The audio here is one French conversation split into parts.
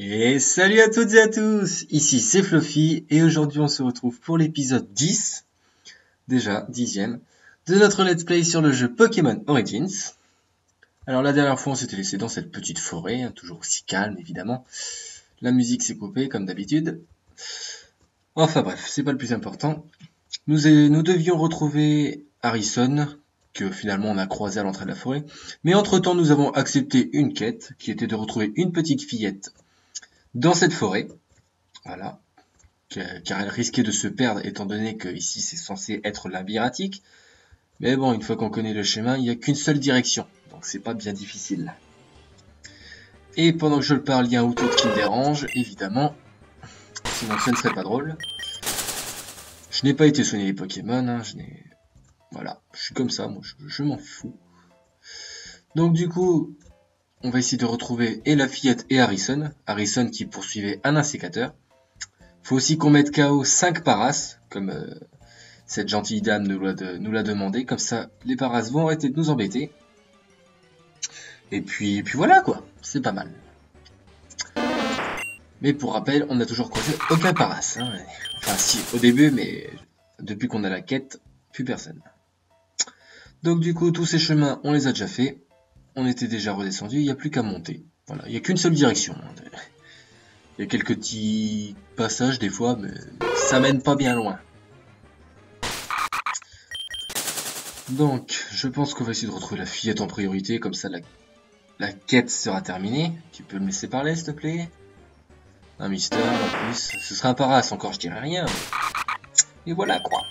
Et salut à toutes et à tous, ici c'est Fluffy et aujourd'hui on se retrouve pour l'épisode 10, déjà 10e, de notre let's play sur le jeu Pokémon Origins. Alors la dernière fois on s'était laissé dans cette petite forêt, toujours aussi calme évidemment. La musique s'est coupée comme d'habitude. Enfin bref, c'est pas le plus important. Nous devions retrouver Harrison, que finalement on a croisé à l'entrée de la forêt. Mais entre temps nous avons accepté une quête, qui était de retrouver une petite fillette dans cette forêt, voilà, car elle risquait de se perdre étant donné que ici c'est censé être labyrinthique. Mais bon, une fois qu'on connaît le chemin, il n'y a qu'une seule direction, donc c'est pas bien difficile. Et pendant que je le parle, il y a un Outot qui me dérange, évidemment, sinon ce ne serait pas drôle. Je n'ai pas été soigner les Pokémon, voilà, je suis comme ça, moi je m'en fous. Donc du coup, on va essayer de retrouver et la fillette et Harrison. Harrison qui poursuivait un insécateur. Faut aussi qu'on mette KO 5 paras, comme cette gentille dame nous l'a demandé. Comme ça, les paras vont arrêter de nous embêter. Et puis voilà quoi, c'est pas mal. Mais pour rappel, on n'a toujours croisé aucun paras. Hein. Enfin si, au début, mais depuis qu'on a la quête, plus personne. Donc du coup, tous ces chemins, on les a déjà fait. On était déjà redescendu, il n'y a plus qu'à monter. Voilà, il n'y a qu'une seule direction. Il y a quelques petits passages des fois, mais ça mène pas bien loin. Donc, je pense qu'on va essayer de retrouver la fillette en priorité, comme ça la quête sera terminée. Tu peux me laisser parler, s'il te plaît? Un mystère, en plus. Ce serait un paras, encore, je dirais rien. Et voilà, quoi.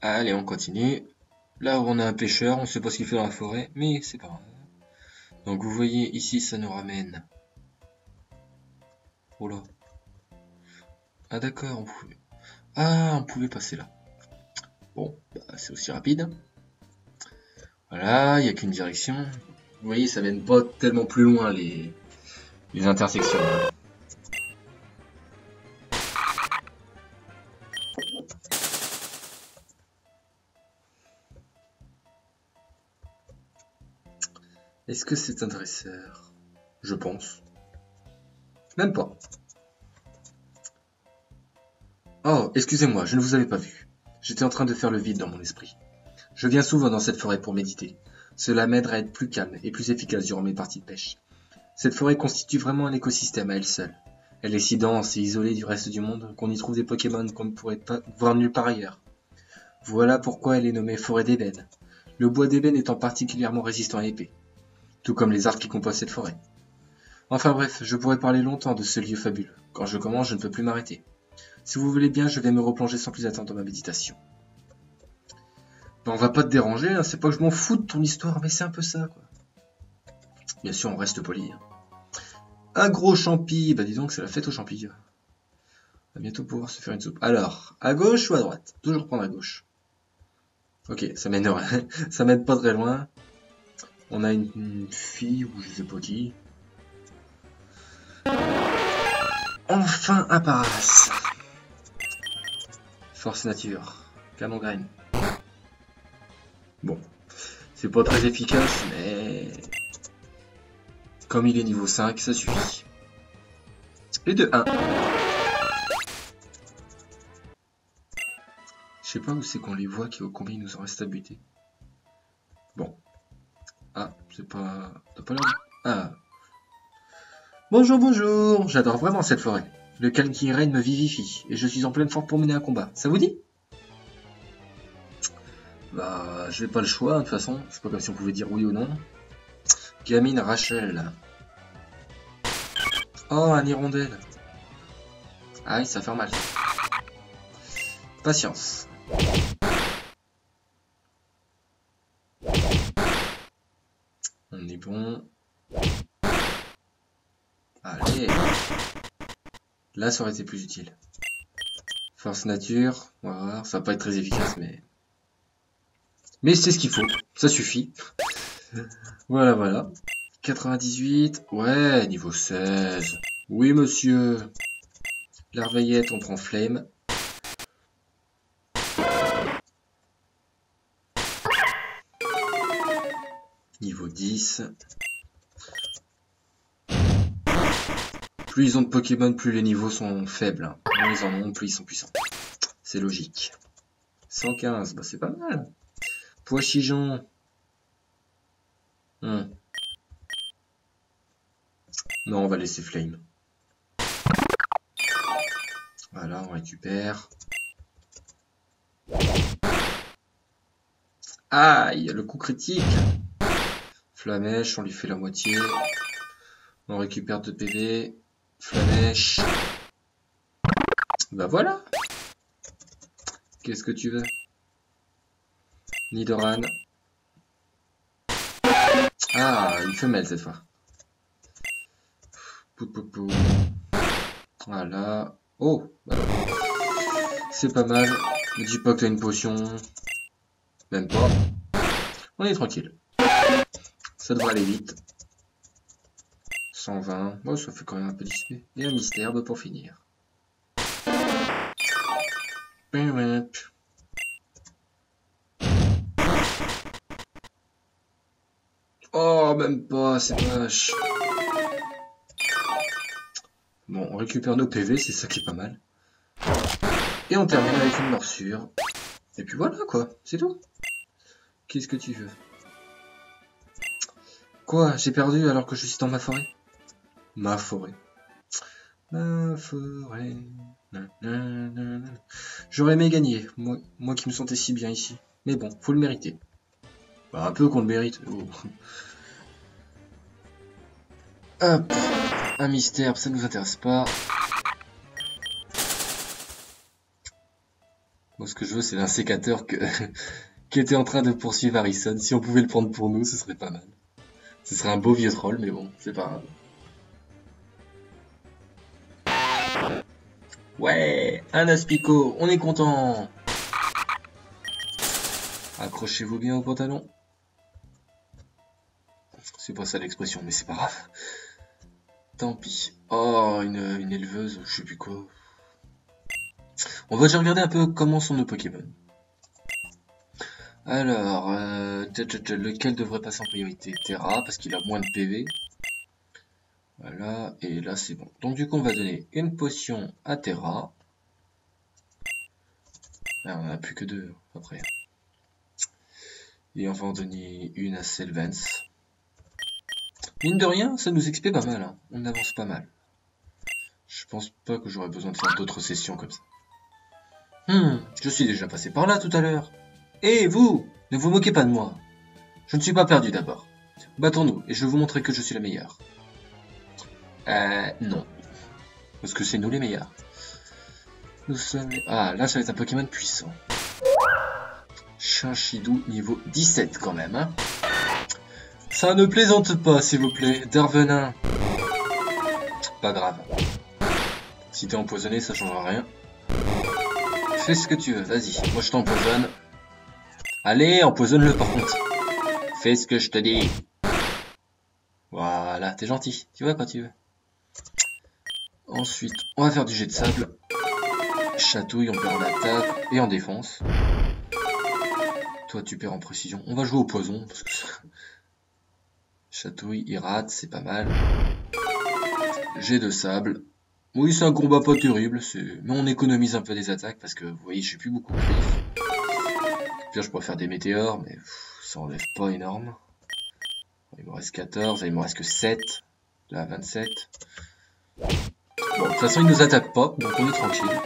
Allez, on continue. Là, on a un pêcheur, on sait pas ce qu'il fait dans la forêt, mais c'est pas grave. Donc, vous voyez, ici, ça nous ramène... Oh là. Ah d'accord, on pouvait passer là. Bon, bah, c'est aussi rapide. Voilà, il n'y a qu'une direction. Vous voyez, ça mène pas tellement plus loin les intersections. Est-ce que c'est un dresseur? Je pense. Même pas. Oh, excusez-moi, je ne vous avais pas vu. J'étais en train de faire le vide dans mon esprit. Je viens souvent dans cette forêt pour méditer. Cela m'aide à être plus calme et plus efficace durant mes parties de pêche. Cette forêt constitue vraiment un écosystème à elle seule. Elle est si dense et isolée du reste du monde qu'on y trouve des Pokémon qu'on ne pourrait pas voir nulle part ailleurs. Voilà pourquoi elle est nommée forêt d'ébène. Le bois d'ébène étant particulièrement résistant à l'épée, tout comme les arbres qui composent cette forêt. Enfin bref, je pourrais parler longtemps de ce lieu fabuleux. Quand je commence, je ne peux plus m'arrêter. Si vous voulez bien, je vais me replonger sans plus attendre dans ma méditation. Ben, on va pas te déranger, hein, c'est pas que je m'en fous de ton histoire, mais c'est un peu ça, quoi. Bien sûr, on reste poli. Hein. Un gros champi, bah dis donc, c'est la fête aux champis. On va bientôt pouvoir se faire une soupe. Alors, à gauche ou à droite? Toujours prendre à gauche. Ok, ça mène ça mène pas très loin. On a une fille, ou je sais pas qui. Enfin un paras. Force nature. Canon graine. Bon. C'est pas très efficace, mais... Comme il est niveau 5, ça suffit. Et de 1. Je sais pas où c'est qu'on les voit, combien il nous en reste à buter. Bon. Ah, c'est pas... T'as pas l'air... Ah. Bonjour, bonjour. J'adore vraiment cette forêt. Le calme qui y règne me vivifie, et je suis en pleine forme pour mener un combat. Ça vous dit? Bah, j'ai pas le choix, de toute façon. C'est pas comme si on pouvait dire oui ou non. Gamine Rachel. Oh, un hirondelle. Aïe, ça fait mal. Patience. On est bon. Allez. Là, ça aurait été plus utile. Force nature. On va voir. Ça va pas être très efficace, mais... Mais c'est ce qu'il faut. Ça suffit. Voilà, voilà. 98. Ouais, niveau 16. Oui, monsieur. Larveillette, on prend flemme. Niveau 10. Plus ils ont de Pokémon, plus les niveaux sont faibles. Hein. Moins ils en ont, plus ils sont puissants. C'est logique. 115, bah c'est pas mal. Pois-chigeon. Non, on va laisser Flame. Voilà, on récupère. Aïe, le coup critique. Flamèche, on lui fait la moitié. On récupère 2 PV. Flamèche. Bah voilà. Qu'est-ce que tu veux? Nidoran. Ah, une femelle cette fois. Pou. Voilà. Oh, voilà. C'est pas mal. Ne dis pas que t'as une potion. Même pas. On est tranquille. Ça devrait aller vite. 120. Oh, ça fait quand même un peu d'XP. Et un mystère pour finir. Oh, même pas, c'est moche. Bon, on récupère nos PV, c'est ça qui est pas mal. Et on termine avec une morsure. Et puis voilà, quoi, c'est tout. Qu'est-ce que tu veux? Quoi? J'ai perdu alors que je suis dans ma forêt? Ma forêt. Ma forêt. J'aurais aimé gagner, moi qui me sentais si bien ici. Mais bon, faut le mériter. Bah, un peu qu'on le mérite. Oh. Hop, un mystère, ça nous intéresse pas. Moi, ce que je veux, c'est un sécateur qui était en train de poursuivre Harrison. Si on pouvait le prendre pour nous, ce serait pas mal. Ce serait un beau vieux troll, mais bon, c'est pas grave. Ouais, un Aspico, on est content. Accrochez-vous bien au pantalon. C'est pas ça l'expression, mais c'est pas grave. Tant pis. Oh, une éleveuse, je sais plus quoi. On va déjà regarder un peu comment sont nos Pokémon. Alors, lequel devrait passer en priorité? Terra, parce qu'il a moins de PV. Voilà, et là c'est bon. Donc du coup, on va donner une potion à Terra. Ah, on en a plus que 2 après. Et on va en donner une à Sylvance. Mine de rien, ça nous XP pas mal. Hein. On avance pas mal. Je pense pas que j'aurais besoin de faire d'autres sessions comme ça. Je suis déjà passé par là tout à l'heure. Et vous, ne vous moquez pas de moi. Je ne suis pas perdu d'abord. Battons-nous, et je vais vous montrer que je suis le meilleur. Non. Parce que c'est nous les meilleurs. Nous sommes... Ah, là, ça va être un Pokémon puissant. Chinchidou niveau 17 quand même, hein. Ça ne plaisante pas, s'il vous plaît. Darvenin. Pas grave. Si t'es empoisonné, ça changera rien. Fais ce que tu veux, vas-y. Moi, je t'empoisonne. Allez, empoisonne-le par contre. Fais ce que je te dis. Voilà, t'es gentil. Tu vois quand tu veux. Ensuite, on va faire du jet de sable. Chatouille, on perd en attaque et en défense. Toi, tu perds en précision. On va jouer au poison. Parce que Chatouille, il rate, c'est pas mal. Jet de sable. Oui, c'est un combat pas terrible. Mais on économise un peu des attaques parce que, vous voyez, je suis plus beaucoup griffe. Puis je pourrais faire des météores, mais ça enlève pas énorme. Il me reste 14, il me reste que 7. Là, 27. Bon, de toute façon, il nous attaque pas, donc on est tranquille.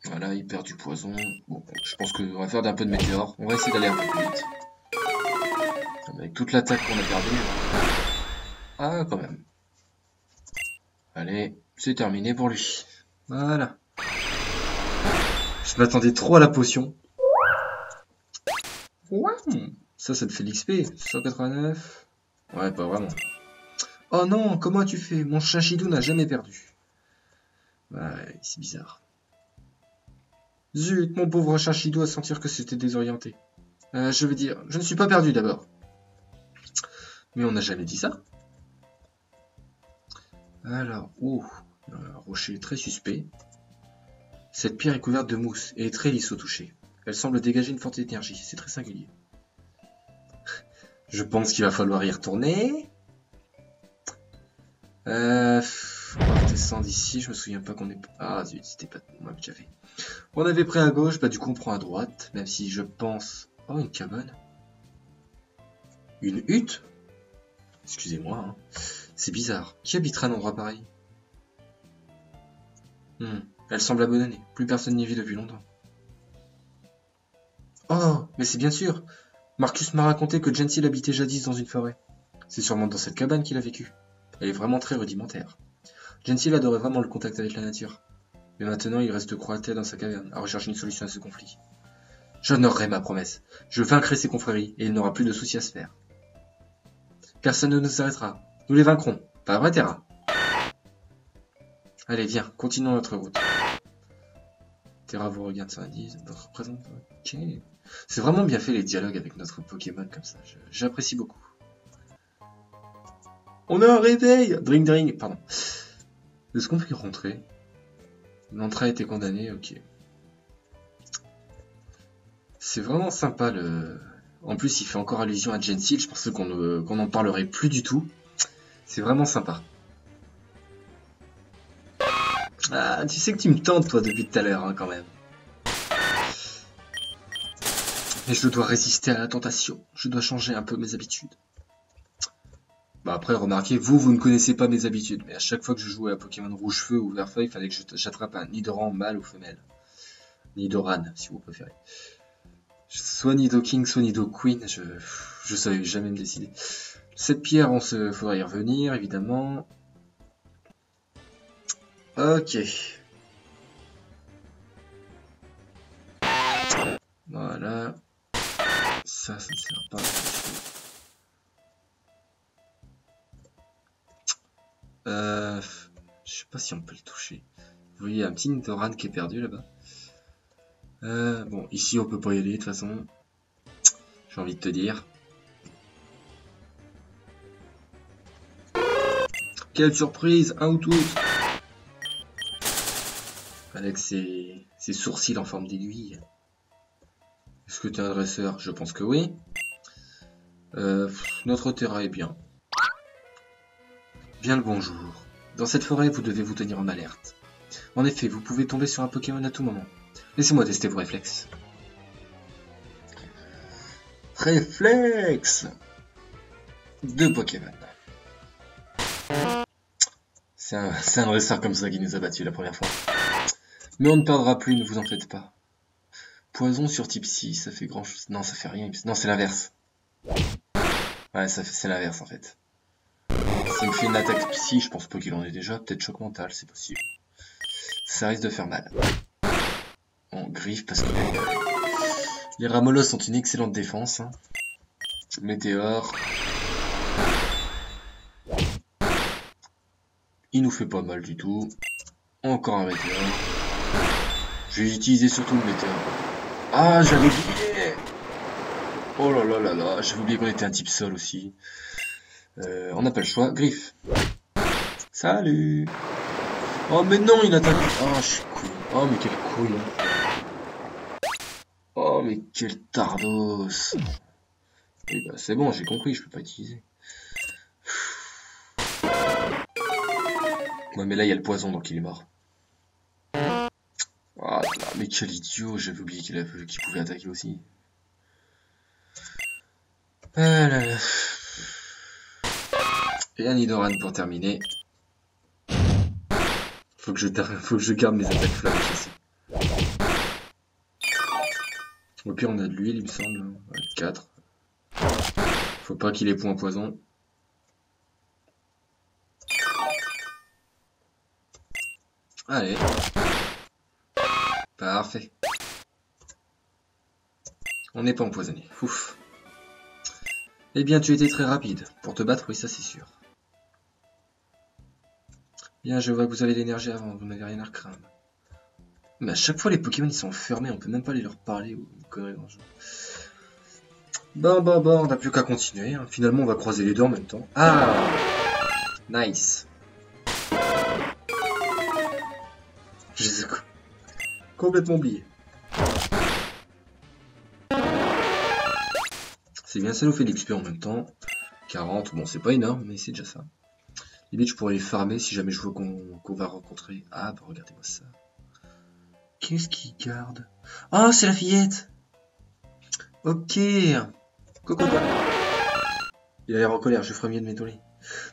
Voilà, il perd du poison. Bon, je pense qu'on va faire un peu de météore. On va essayer d'aller un peu plus vite. Avec toute l'attaque qu'on a perdue. Ah, quand même. Allez, c'est terminé pour lui. Voilà. Je m'attendais trop à la potion. Ouais. Ça te fait l'XP. 189. Ouais, pas vraiment. Oh non, comment as-tu fait? Mon Chinchidou n'a jamais perdu. Ouais, c'est bizarre. Zut, mon pauvre Chinchidou a sentir que c'était désorienté. Je veux dire, je ne suis pas perdu d'abord. Mais on n'a jamais dit ça. Alors, un rocher très suspect. Cette pierre est couverte de mousse et est très lisse au toucher. Elle semble dégager une forte énergie, c'est très singulier. Je pense qu'il va falloir y retourner. On va redescendre ici, je me souviens pas qu'on est... Ah zut, c'était pas... On m'avait déjà fait. On avait pris à gauche, bah du coup on prend à droite, même si je pense... Oh, une cabane. Une hutte? Excusez-moi, hein. C'est bizarre. Qui habitera un endroit pareil? Elle semble abandonnée. Plus personne n'y vit depuis longtemps. Oh, mais c'est bien sûr. Marcus m'a raconté que Gentil habitait jadis dans une forêt. C'est sûrement dans cette cabane qu'il a vécu. Elle est vraiment très rudimentaire. Gentil adorait vraiment le contact avec la nature. Mais maintenant, il reste cloîtré dans sa caverne, à rechercher une solution à ce conflit. J'honorerai ma promesse. Je vaincrai ses confréries, et il n'aura plus de soucis à se faire. Personne ne nous arrêtera. Nous les vaincrons. Pas vrai, Terra? Allez, viens, continuons notre route. Terra vous regarde sur l'indice, votre représente. Ok. C'est vraiment bien fait les dialogues avec notre Pokémon comme ça. J'apprécie beaucoup. On a un réveil! Drink, drink, pardon. Est-ce qu'on peut y rentrer? L'entrée a été condamnée, ok. C'est vraiment sympa le... En plus, il fait encore allusion à Gentil, je pensais qu'on n'en parlerait plus du tout. C'est vraiment sympa. Ah, tu sais que tu me tentes, toi, depuis tout à l'heure, hein, quand même. Mais je dois résister à la tentation. Je dois changer un peu mes habitudes. Bah après, remarquez, vous ne connaissez pas mes habitudes, mais à chaque fois que je jouais à Pokémon Rouge-Feu ou Vert-Feu, il fallait que j'attrape un Nidoran mâle ou femelle. Nidoran, si vous préférez. Soit Nidoking, soit Nidoqueen, je savais jamais me décider. Cette pierre, faudra y revenir, évidemment. Ok. Voilà. Ça ne sert pas. Je sais pas si on peut le toucher. Vous voyez, un petit Nidoran qui est perdu là-bas. Bon, ici on peut pas y aller de toute façon. J'ai envie de te dire. Quelle surprise, un ou tous. Avec ses sourcils en forme d'aiguille. Est-ce que tu es un dresseur? Je pense que oui. Notre terrain est bien. Bien le bonjour. Dans cette forêt, vous devez vous tenir en alerte. En effet, vous pouvez tomber sur un Pokémon à tout moment. Laissez-moi tester vos réflexes. Réflexe! 2 Pokémon. C'est un dresseur comme ça qui nous a battus la première fois. Mais on ne perdra plus, ne vous en faites pas. Poison sur type psy, ça fait grand chose. Non, ça fait rien. Non, c'est l'inverse. Ouais, c'est l'inverse en fait. S'il me fait une attaque psy, je pense pas qu'il en ait déjà. Peut-être choc mental, c'est possible. Ça risque de faire mal. On griffe parce que les Ramolos ont une excellente défense. Hein. Météore. Il nous fait pas mal du tout. Encore un météore. Je vais utiliser surtout le météore. Ah, j'avais oublié. Oh là là là là, j'avais oublié qu'on était un type sol aussi. On n'a pas le choix. Griffe. Salut. Oh mais non, il attaque. Oh, je suis cool. Oh mais quelle couille. Oh mais quel tardos. Et bah c'est bon, j'ai compris, je peux pas utiliser. Ouais mais là il y a le poison donc il est mort. Ah là, mais quel idiot, j'avais oublié qu'il pouvait attaquer aussi. Ah là là. Et un Nidoran pour terminer. Faut que je garde mes attaques flammes ici. Au pire on a de l'huile il me semble. Ouais, 4. Faut pas qu'il ait point poison. Allez. Parfait. On n'est pas empoisonné. Ouf. Eh bien, tu étais très rapide. Pour te battre, oui, ça c'est sûr. Bien, je vois que vous avez l'énergie avant, vous n'avez rien à craindre. Mais à chaque fois, les Pokémon, ils sont enfermés, on peut même pas aller leur parler ou une connerie dans le jeu. Bon, on n'a plus qu'à continuer. Hein. Finalement, on va croiser les deux en même temps. Ah! Nice. Je les ai complètement oublié. C'est bien, ça nous fait l'XP en même temps. 40, bon c'est pas énorme, mais c'est déjà ça. Limite, je pourrais les farmer si jamais je veux qu'on va rencontrer. Ah, bah regardez-moi ça. Qu'est-ce qu'il garde? Ah, c'est la fillette! Ok. Coco. Il a l'air en colère, je ferais mieux de m'étonner.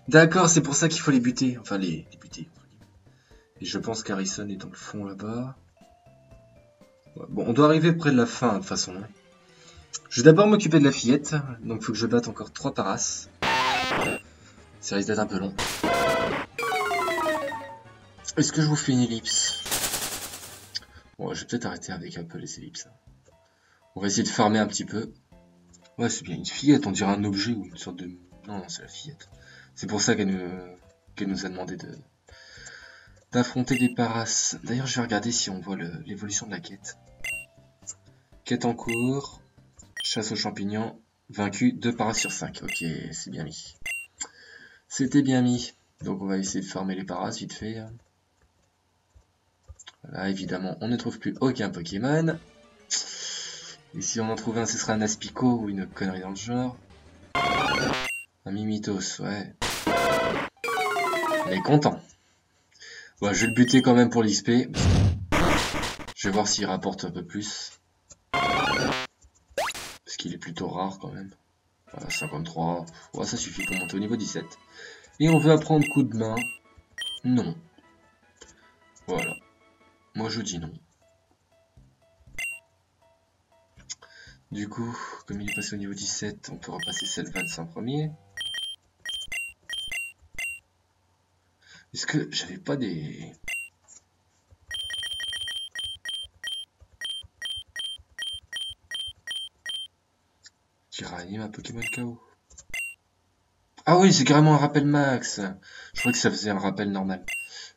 D'accord, c'est pour ça qu'il faut les buter. Enfin, les buter. Et je pense qu'Harrison est dans le fond là-bas. Ouais, bon, on doit arriver près de la fin, de toute façon. Hein. Je vais d'abord m'occuper de la fillette. Donc, il faut que je batte encore 3 paras. Ça risque d'être un peu long. Est-ce que je vous fais une ellipse? Bon, je vais peut-être arrêter avec un peu les ellipses. On va essayer de farmer un petit peu. Ouais, c'est bien une fillette, on dirait un objet ou une sorte de... Non, c'est la fillette. C'est pour ça qu'elle nous a demandé d'affronter des paras. D'ailleurs, je vais regarder si on voit l'évolution de la quête. Quête en cours. Chasse aux champignons. Vaincu 2 paras sur 5. Ok, c'est bien mis. C'était bien mis. Donc on va essayer de farmer les paras vite fait. Voilà, évidemment, on ne trouve plus aucun Pokémon. Et si on en trouve un, ce sera un Aspico ou une connerie dans le genre. Un Mimitos, ouais. On est content. Bon, je vais le buter quand même pour l'XP. Je vais voir s'il rapporte un peu plus. Parce qu'il est plutôt rare quand même. Voilà, 53. Ouais, ça suffit pour monter au niveau 17. Et on veut apprendre coup de main. Non. Voilà. Moi je dis non. Du coup, comme il est passé au niveau 17, on peut repasser celle 25 premier. Est-ce que j'avais pas des... qui réanime un Pokémon KO? Ah oui, c'est carrément un rappel max. Je croyais que ça faisait un rappel normal.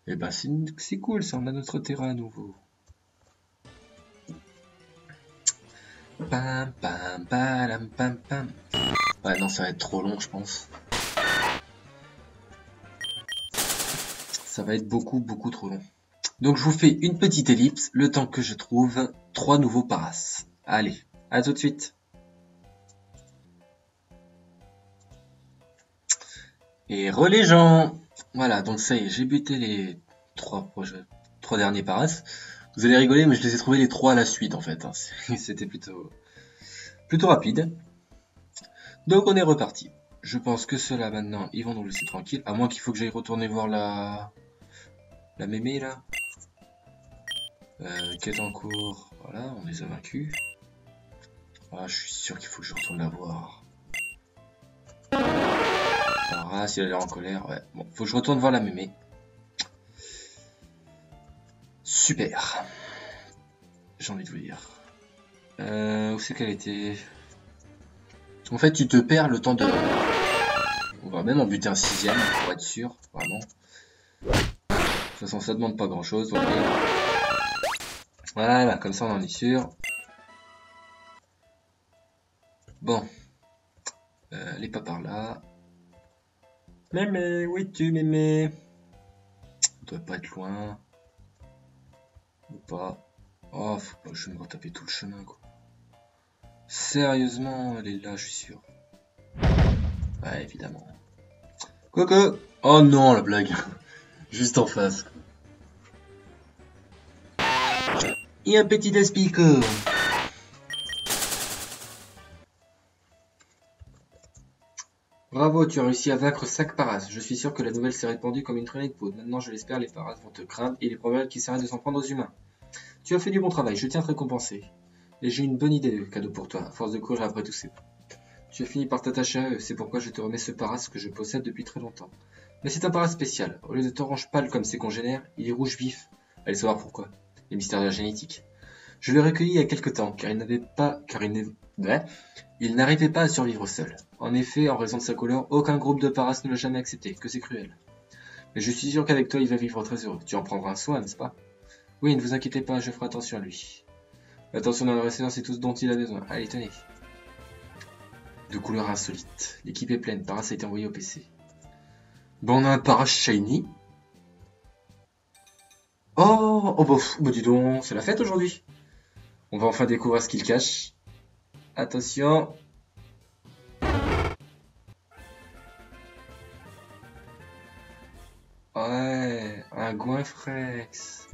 Et bah c'est cool, ça, on a notre terrain à nouveau. Pam pam pam pam pam. Ouais, non, ça va être trop long, je pense. Ça va être beaucoup trop long. Donc je vous fais une petite ellipse, le temps que je trouve 3 nouveaux paras. Allez, à tout de suite. Et les gens. Voilà, donc ça y est, j'ai buté les 3 derniers paras. Vous allez rigoler, mais je les ai trouvés les 3 à la suite en fait. Hein. C'était plutôt rapide. Donc on est reparti. Je pense que ceux-là maintenant, ils vont nous laisser tranquille. À moins qu'il faut que j'aille retourner voir la mémé là. Quête en cours. Voilà, on les a vaincus. Ah, je suis sûr qu'il faut que je retourne la voir. Ah, si elle a l'air en colère, ouais. Bon, faut que je retourne voir la mémé. Super. J'ai envie de vous dire. Où c'est qu'elle était? En fait, tu te perds le temps de... On va même en buter un 6ème, pour être sûr, vraiment. De toute façon, ça demande pas grand-chose. Okay. Voilà, comme ça, on en est sûr. Bon. Elle est pas par là. Mémé, où es-tu, mémé? On doit pas être loin. Ou pas. Oh, faut pas que je me retaper tout le chemin, quoi. Sérieusement, elle est là, je suis sûr. Ouais, évidemment. Coco! Oh non, la blague. Juste en face. Et un petit Aspico. Bravo, tu as réussi à vaincre 5 paras. Je suis sûr que la nouvelle s'est répandue comme une traînée de poudre. Maintenant, je l'espère, les paras vont te craindre et il est probable qu'ils s'arrêtent de s'en prendre aux humains. Tu as fait du bon travail, je tiens à te récompenser. Et j'ai une bonne idée de cadeau pour toi, à force de courir après tous ces... Tu as fini par t'attacher à eux, c'est pourquoi je te remets ce paras que je possède depuis très longtemps. Mais c'est un paras spécial. Au lieu d'être orange pâle comme ses congénères, il est rouge vif. Allez savoir pourquoi. Les mystères de la génétique. Je l'ai recueilli il y a quelque temps, car il n'arrivait pas à survivre seul. En effet, en raison de sa couleur, aucun groupe de paras ne l'a jamais accepté, que c'est cruel. Mais je suis sûr qu'avec toi, il va vivre très heureux. Tu en prendras un soin, n'est-ce pas? Oui, ne vous inquiétez pas, je ferai attention à lui. L'attention d'un adversaire, c'est tout ce dont il a besoin. Allez, tenez. De couleurs insolites. L'équipe est pleine, Paras a été envoyé au PC. Bon, on a un Paras Shiny. Oh bah dis donc, c'est la fête aujourd'hui. On va enfin découvrir ce qu'il cache. Attention. Ouais, un Goinfrex.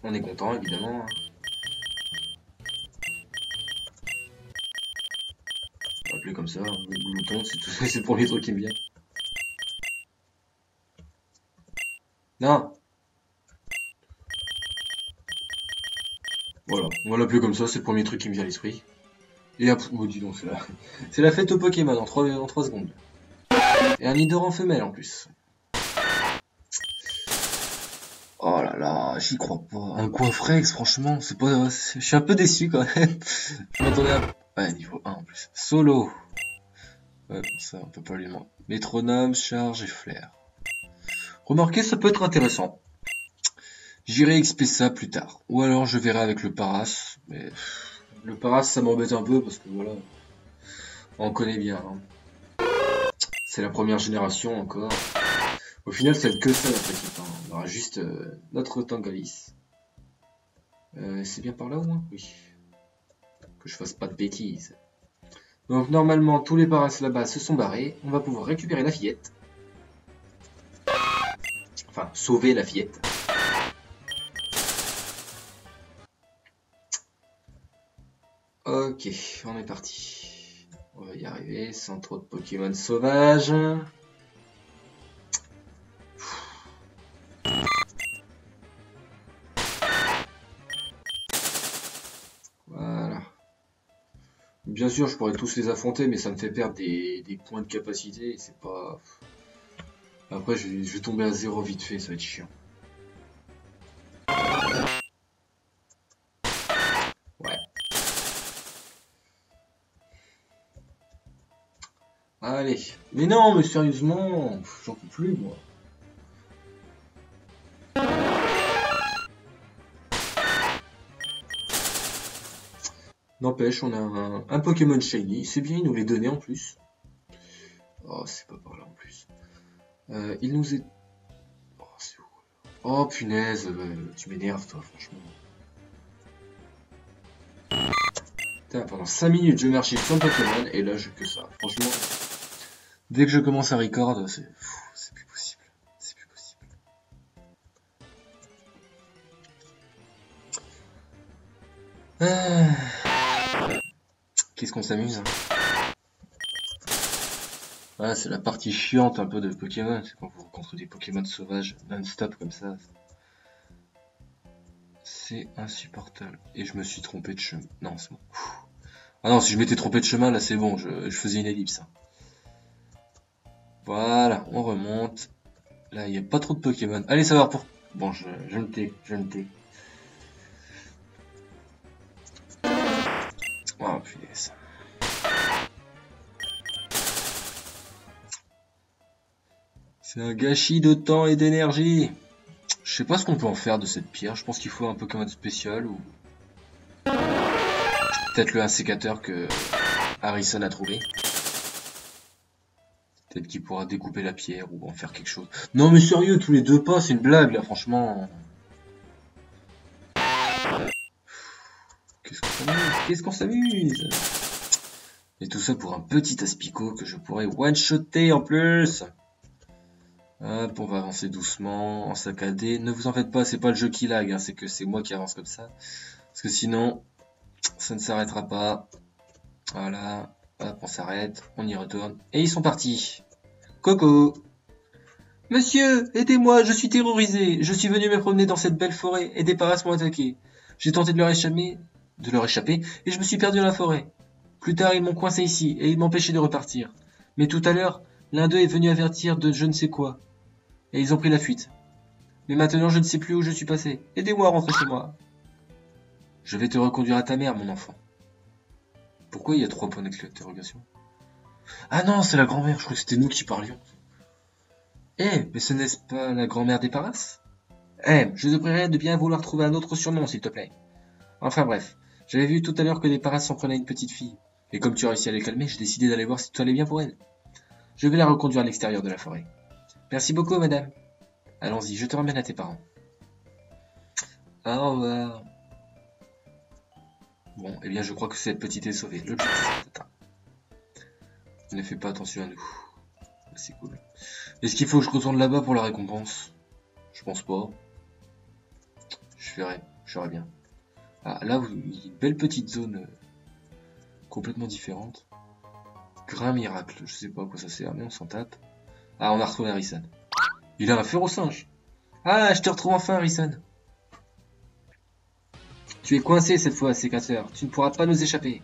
On est content, évidemment. On va appeler comme ça, Glouton, c'est le premier truc qui me vient. Non. Voilà, on va l'appeler comme ça, c'est le premier truc qui me vient à l'esprit. Et après, oh, dis donc, c'est la fête au Pokémon en 3 secondes. Et un Nidoran femelle en plus. Oh là là, j'y crois pas. Un Coinfrex, franchement, c'est pas. Je suis un peu déçu quand même. Je m'attendais à. Ouais, niveau 1 en plus. Solo. Ouais, bon, ça, on peut pas lui demander. Métronome, charge et flair. Remarquez, ça peut être intéressant. J'irai XP ça plus tard. Ou alors je verrai avec le Paras. Mais le Paras, ça m'embête un peu parce que voilà. On connaît bien. Hein. C'est la première génération encore. Au final, ça va être que ça la petite. Hein. On aura juste notre Tangalis. C'est bien par là au moins? Oui. Que je fasse pas de bêtises. Donc normalement, tous les paras là-bas se sont barrés. On va pouvoir récupérer la fillette. Enfin, sauver la fillette. Ok, on est parti. On va y arriver sans trop de Pokémon sauvages. Voilà. Bien sûr, je pourrais tous les affronter, mais ça me fait perdre des points de capacité. C'est pas... Après, je vais tomber à 0 vite fait, ça va être chiant. Ouais. Allez. Mais non, mais sérieusement, j'en peux plus, moi. N'empêche, on a un Pokémon Shiny. C'est bien, il nous les donnait en plus. Oh, c'est pas par là en plus. Il nous est... Oh, c'est où? Oh, punaise, tu m'énerves, toi, franchement. Putain, pendant 5 minutes, je marchais sans Pokémon, et là, j'ai que ça. Franchement, dès que je commence à record, c'est plus possible. C'est plus possible. Qu'est-ce qu'on s'amuse, hein. Voilà, c'est la partie chiante un peu de Pokémon, c'est quand vous rencontrez des Pokémon sauvages non-stop comme ça. C'est insupportable. Et je me suis trompé de chemin. Non, c'est bon. Ah non, si je m'étais trompé de chemin, là c'est bon, je faisais une ellipse. Hein. Voilà, on remonte. Là, il n'y a pas trop de Pokémon. Allez savoir pour... Bon, je me tais, je me tais. Oh, punaise. C'est un gâchis de temps et d'énergie. Je sais pas ce qu'on peut en faire de cette pierre. Je pense qu'il faut un Pokémon spécial ou... Peut-être le insécateur que Harrison a trouvé. Peut-être qu'il pourra découper la pierre ou en faire quelque chose. Non mais sérieux, tous les 2 pas, c'est une blague là, franchement. Qu'est-ce qu'on s'amuse? Et tout ça pour un petit Aspico que je pourrais one-shotter en plus. Hop, on va avancer doucement, en saccadé. Ne vous en faites pas, c'est pas le jeu qui lag, hein, c'est que c'est moi qui avance comme ça. Parce que sinon, ça ne s'arrêtera pas. Voilà, hop, on s'arrête, on y retourne. Et ils sont partis. Coco! Monsieur, aidez-moi, je suis terrorisé. Je suis venu me promener dans cette belle forêt et des paras m'ont attaqué. J'ai tenté de leur échapper et je me suis perdu dans la forêt. Plus tard, ils m'ont coincé ici et ils m'empêchaient de repartir. Mais tout à l'heure, l'un d'eux est venu avertir de je ne sais quoi. Et ils ont pris la fuite. Mais maintenant, je ne sais plus où je suis passé. Aidez-moi à rentrer chez moi. Je vais te reconduire à ta mère, mon enfant. Pourquoi il y a 3 points d'interrogation? Ah non, c'est la grand-mère, je crois que c'était nous qui parlions. Eh, mais ce n'est-ce pas la grand-mère des Paras? Eh, je te prierai de bien vouloir trouver un autre surnom, s'il te plaît. Enfin bref, j'avais vu tout à l'heure que les Paras s'en prenaient à une petite fille. Et comme tu as réussi à les calmer, j'ai décidé d'aller voir si tout allait bien pour elle. Je vais la reconduire à l'extérieur de la forêt. Merci beaucoup, madame. Allons-y, je te ramène à tes parents. Au revoir. Bon, eh bien, je crois que cette petite est sauvée. L'objectif est atteint. Ne fais pas attention à nous. C'est cool. Est-ce qu'il faut que je retourne là-bas pour la récompense? Je pense pas. Je ferai bien. Ah, là, une belle petite zone complètement différente. Grain miracle, je sais pas à quoi ça sert, mais on s'en tape. Ah, on a retrouvé Harrison. Il a un fer au singe. Ah, je te retrouve enfin, Harrison. Tu es coincé cette fois, sécateur. Tu ne pourras pas nous échapper.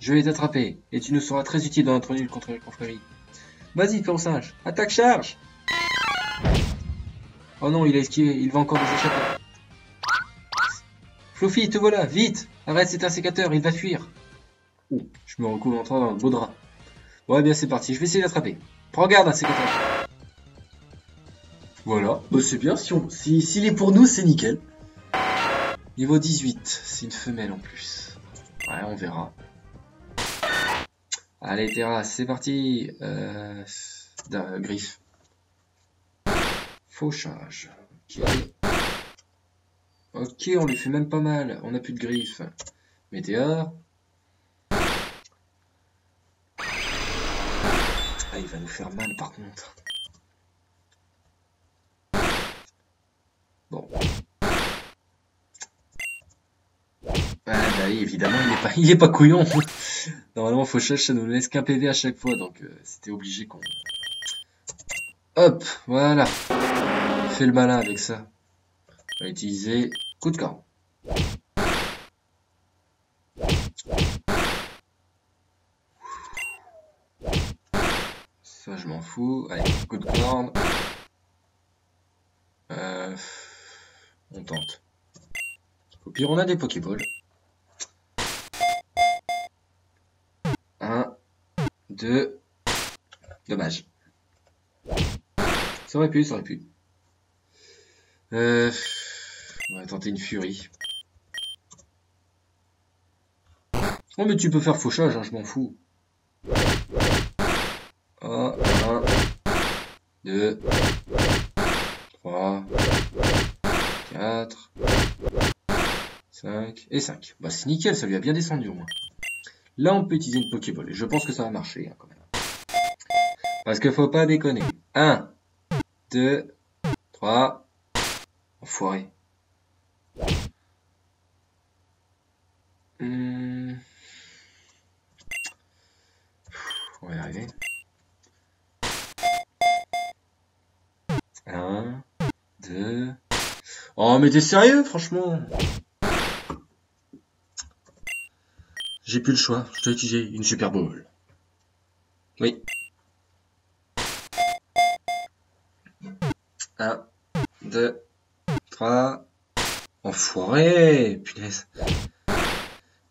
Je vais t'attraper, et tu nous seras très utile dans notre lutte contre les confréries. Vas-y, fer au singe. Attaque, charge. Oh non, il a esquivé, il va encore nous échapper. Fluffy, te voilà, vite. Arrête, c'est un sécateur, il va fuir. Oh, je me recouvre en train dans le beau drap. Ouais, bien c'est parti, je vais essayer d'attraper. Prends garde, un sécateur. Voilà, bah, c'est bien, s'il est pour nous, c'est nickel. Niveau 18, c'est une femelle en plus. Ouais, on verra. Allez, Terra, c'est parti. Griffe. Fauchage. Ok. Ok, on lui fait même pas mal. On a plus de griffes. Météore. Ah, il va nous faire mal par contre. Bon. Ah bah oui, évidemment, il est pas couillon. Normalement, fauchage, ça nous laisse qu'un PV à chaque fois, donc c'était obligé qu'on... Hop, voilà. Fais le malin avec ça. On va utiliser coup de corne. Ça, je m'en fous. Allez, coup de corne. On tente. Au pire, on a des Pokéballs. 1, 2. Dommage. Ça aurait pu, ça aurait pu. On va tenter une furie. Oh, mais tu peux faire fauchage, hein, je m'en fous. 1, 2, 3, 4, 5 et 5. Bah, c'est nickel, ça lui a bien descendu au moins. Là, on peut utiliser une Pokéball. Et je pense que ça va marcher, hein, quand même. Parce qu'il faut pas déconner. 1, 2, 3. Enfoiré. On va y arriver. 1, 2. Oh, mais t'es sérieux, franchement? J'ai plus le choix. Je dois utiliser une Super Bowl. Oui. 1, 2, 3. Enfoiré! Punaise.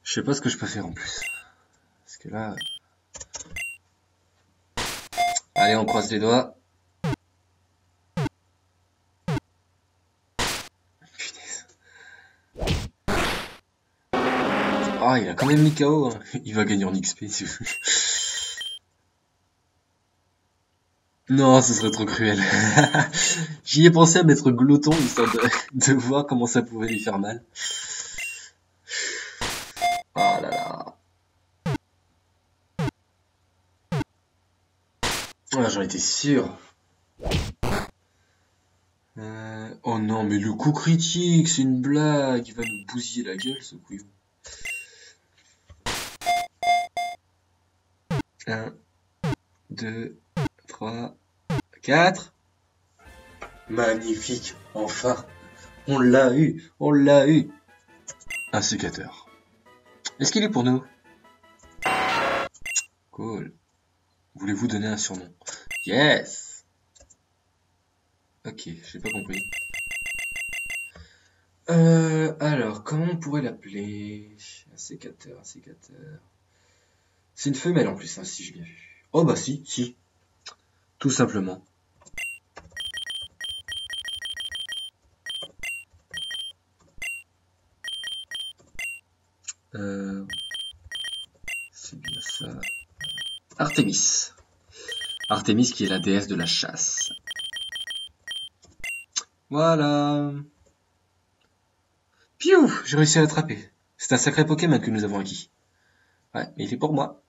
Je sais pas ce que je peux faire en plus. Parce que là... Allez, on croise les doigts. Punaise. Ah, il a quand même mis KO. Hein. Il va gagner en XP. Non, ce serait trop cruel. J'y ai pensé à mettre Gloton, histoire de voir comment ça pouvait lui faire mal. Oh là là. Ah, j'en étais sûr. Oh non, mais le coup critique, c'est une blague. Il va nous bousiller la gueule, ce couillon. 1, 2, 3, 4. Magnifique, enfin. On l'a eu, on l'a eu. Un sécateur. Est-ce qu'il est pour nous? Cool. Voulez-vous donner un surnom? Yes. Ok, j'ai pas compris. Alors, comment on pourrait l'appeler? Un sécateur, un sécateur. C'est une femelle en plus, hein, si j'ai bien vu. Oh bah si. Tout simplement. C'est bien ça. Artemis. Artemis qui est la déesse de la chasse. Voilà. Piou, j'ai réussi à l'attraper. C'est un sacré Pokémon que nous avons acquis. Ouais, mais il est pour moi.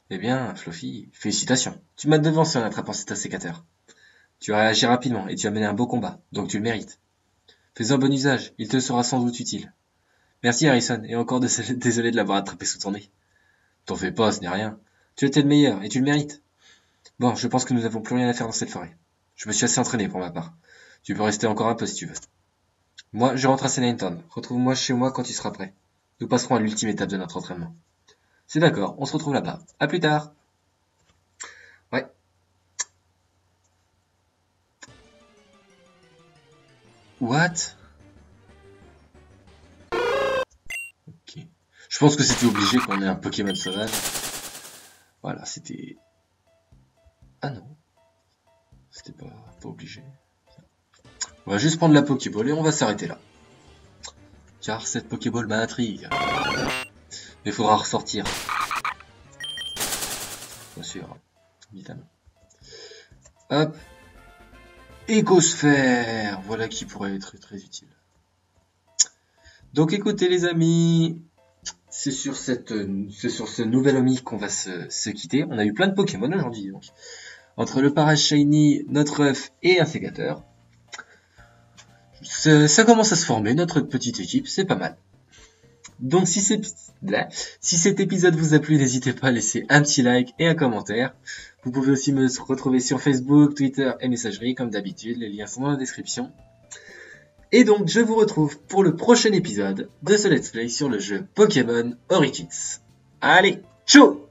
Eh bien, Fluffy, félicitations. Tu m'as devancé en attrapant cet sécateur. Tu as réagi rapidement et tu as mené un beau combat, donc tu le mérites. Fais-en bon usage, il te sera sans doute utile. Merci Harrison, et encore désolé de l'avoir attrapé sous ton nez. T'en fais pas, ce n'est rien. Tu étais le meilleur, et tu le mérites. Bon, je pense que nous n'avons plus rien à faire dans cette forêt. Je me suis assez entraîné pour ma part. Tu peux rester encore un peu si tu veux. Moi, je rentre à Sennaintown. Retrouve-moi chez moi quand tu seras prêt. Nous passerons à l'ultime étape de notre entraînement. C'est d'accord, on se retrouve là-bas. À plus tard. Ouais. What? Ok. Je pense que c'était obligé qu'on ait un Pokémon sauvage. Voilà, c'était... Ah non. C'était pas obligé. On va juste prendre la Pokéball et on va s'arrêter là. Car cette Pokéball m'intrigue. Mais il faudra ressortir. Bien sûr, évidemment. Hop. Écosphère. Voilà qui pourrait être très utile. Donc écoutez les amis, c'est sur ce nouvel Omi qu'on va se quitter. On a eu plein de Pokémon aujourd'hui donc. Entre le Parashiny, notre œuf et un sécateur. Ça commence à se former, notre petite équipe, c'est pas mal. Donc si cet épisode vous a plu, n'hésitez pas à laisser un petit like et un commentaire. Vous pouvez aussi me retrouver sur Facebook, Twitter et messagerie comme d'habitude, les liens sont dans la description. Et donc je vous retrouve pour le prochain épisode de ce let's play sur le jeu Pokémon Origins. Allez, ciao!